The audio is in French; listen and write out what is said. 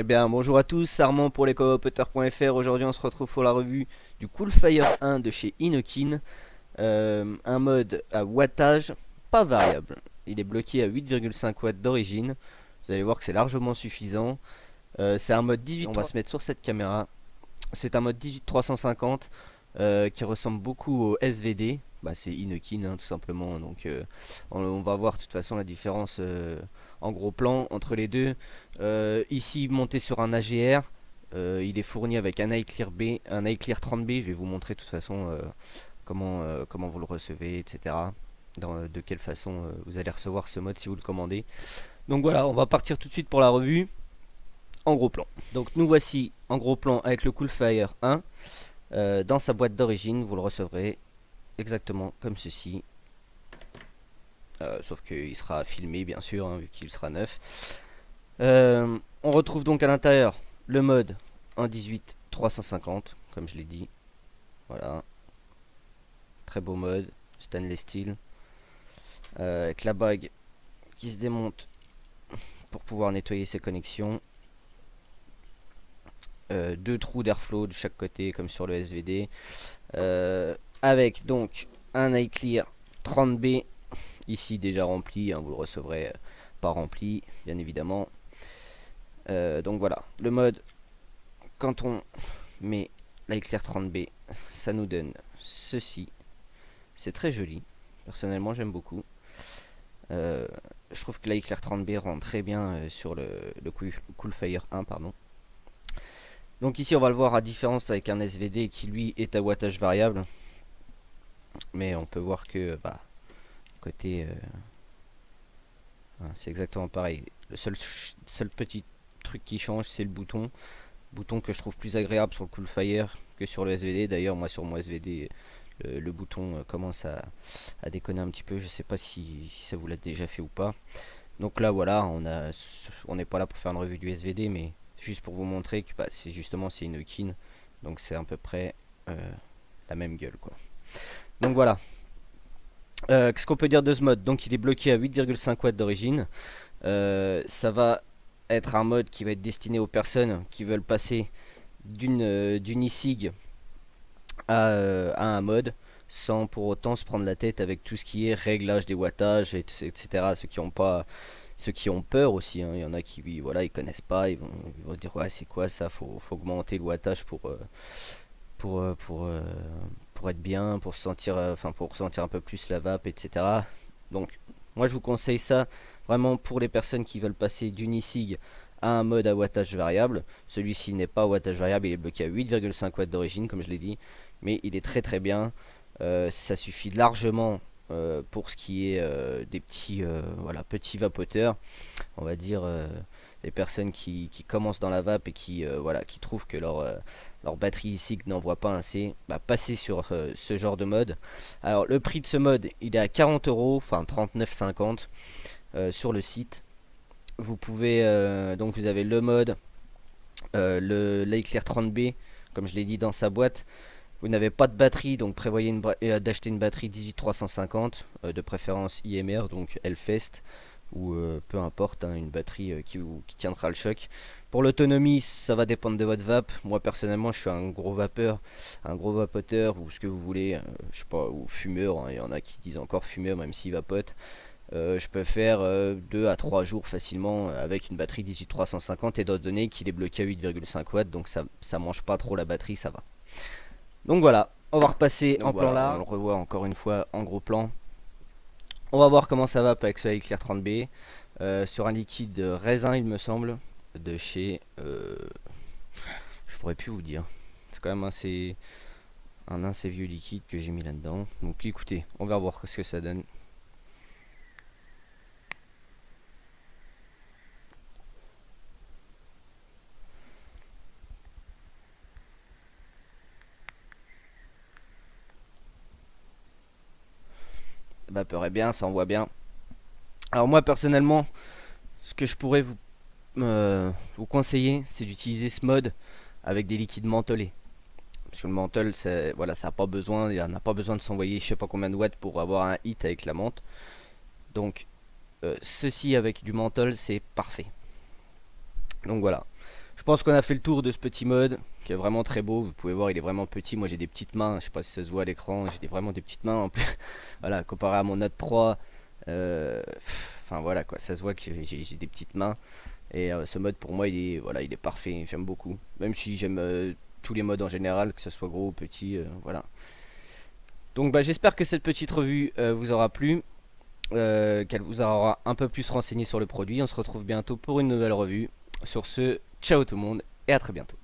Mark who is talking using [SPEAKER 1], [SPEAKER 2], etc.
[SPEAKER 1] bien, bonjour à tous, Armand pour lescoopeteurs.fr. Aujourd'hui on se retrouve pour la revue du Coolfire 1 de chez Inokin. Un mode à wattage pas variable. Il est bloqué à 8,5 watts d'origine. Vous allez voir que c'est largement suffisant. C'est un mode 18, on va se mettre sur cette caméra. C'est un mode 18350 qui ressemble beaucoup au SVD. Bah, c'est Inokin tout simplement. Donc on va voir de toute façon la différence en gros plan entre les deux. Ici monté sur un AGR. Il est fourni avec un iClear B, un iClear 30B. Je vais vous montrer de toute façon comment vous le recevez, etc. De quelle façon vous allez recevoir ce mode si vous le commandez. Donc voilà, on va partir tout de suite pour la revue en gros plan. Donc nous voici en gros plan avec le Coolfire 1. Dans sa boîte d'origine, vous le recevrez exactement comme ceci. Sauf qu'il sera filmé bien sûr, hein, vu qu'il sera neuf. On retrouve donc à l'intérieur le mode 1.18 350, comme je l'ai dit. Voilà. Très beau mode, stainless steel. Avec la bague qui se démonte pour pouvoir nettoyer ses connexions. Deux trous d'airflow de chaque côté comme sur le SVD. Avec donc un iClear 30B ici déjà rempli, hein, vous le recevrez pas rempli bien évidemment. Donc voilà, le mode, quand on met l'iClear 30B, ça nous donne ceci. C'est très joli, personnellement j'aime beaucoup. Je trouve que l'iClear 30B rend très bien sur le Coolfire 1 pardon. Donc ici on va le voir à différence avec un SVD qui lui est à wattage variable. Mais on peut voir que côté c'est exactement pareil. Le seul petit truc qui change c'est le bouton. Bouton que je trouve plus agréable sur le Coolfire que sur le SVD. D'ailleurs moi sur mon SVD le bouton commence à déconner un petit peu. Je sais pas si ça vous l'a déjà fait ou pas. Donc là voilà, on n'est pas là pour faire une revue du SVD, mais juste pour vous montrer que c'est justement c'est Inokin. Donc c'est à peu près la même gueule quoi. Donc voilà. Qu'est-ce qu'on peut dire de ce mode? Donc il est bloqué à 8,5 watts d'origine. Ça va être un mode qui va être destiné aux personnes qui veulent passer d'une e-sig à un mode sans pour autant se prendre la tête avec tout ce qui est réglage des wattages, etc. Ceux qui ont peur aussi, hein. Il y en a qui voilà, ils connaissent pas, ils vont se dire ouais c'est quoi ça, faut augmenter le wattage pour, euh, pour, euh, pour être bien, pour sentir, pour sentir un peu plus la vape, etc. Donc, moi je vous conseille ça vraiment pour les personnes qui veulent passer d'une e-sig à un mode à wattage variable. Celui-ci n'est pas à wattage variable, il est bloqué à 8,5 watts d'origine, comme je l'ai dit, mais il est très très bien. Ça suffit largement pour ce qui est des petits, voilà, petits vapoteurs, on va dire. Les personnes qui commencent dans la vape et qui trouvent que leur batterie ici n'envoie pas assez, passer sur ce genre de mode. Alors le prix de ce mode il est à 40 euros, enfin 39,50 sur le site. Vous pouvez donc vous avez le mode, l'iClear 30B comme je l'ai dit dans sa boîte. Vous n'avez pas de batterie, donc prévoyez d'acheter une batterie 18350, de préférence IMR, donc Hellfest, ou peu importe, hein, une batterie qui tiendra le choc. Pour l'autonomie, ça va dépendre de votre vape. Moi personnellement, je suis un gros vapeur, un gros vapoteur, ou ce que vous voulez, je sais pas, ou fumeur, hein, il y en a qui disent encore fumeur même s'il vapote. Je peux faire 2 à 3 jours facilement avec une batterie 18350 étant donné qu'il est bloqué à 8,5 watts, donc ça mange pas trop la batterie, ça va. Donc voilà, on va repasser en plan là. On le revoit encore une fois en gros plan. On va voir comment ça va avec ce iClear 30B. Sur un liquide raisin, il me semble, de chez. Je pourrais plus vous dire. C'est quand même un assez vieux liquide que j'ai mis là-dedans. Donc écoutez, on va voir ce que ça donne. Ça vaporerait bien, ça envoie bien. Alors moi personnellement, ce que je pourrais vous conseiller, c'est d'utiliser ce mode avec des liquides mentholés. Parce que le menthol, voilà, ça n'a pas besoin, il n'a pas besoin de s'envoyer je sais pas combien de watts pour avoir un hit avec la menthe. Donc ceci avec du menthol, c'est parfait. Donc voilà. Je pense qu'on a fait le tour de ce petit mode qui est vraiment très beau. Vous pouvez voir, il est vraiment petit. Moi, j'ai des petites mains. Je sais pas si ça se voit à l'écran. Vraiment des petites mains en plus. Voilà, comparé à mon Note 3. Enfin voilà quoi, ça se voit que j'ai des petites mains. Et ce mode pour moi, voilà, il est parfait. J'aime beaucoup. Même si j'aime tous les modes en général, que ce soit gros ou petit. Voilà. Donc bah, j'espère que cette petite revue vous aura plu. Qu'elle vous aura un peu plus renseigné sur le produit. On se retrouve bientôt pour une nouvelle revue. Sur ce, ciao tout le monde et à très bientôt.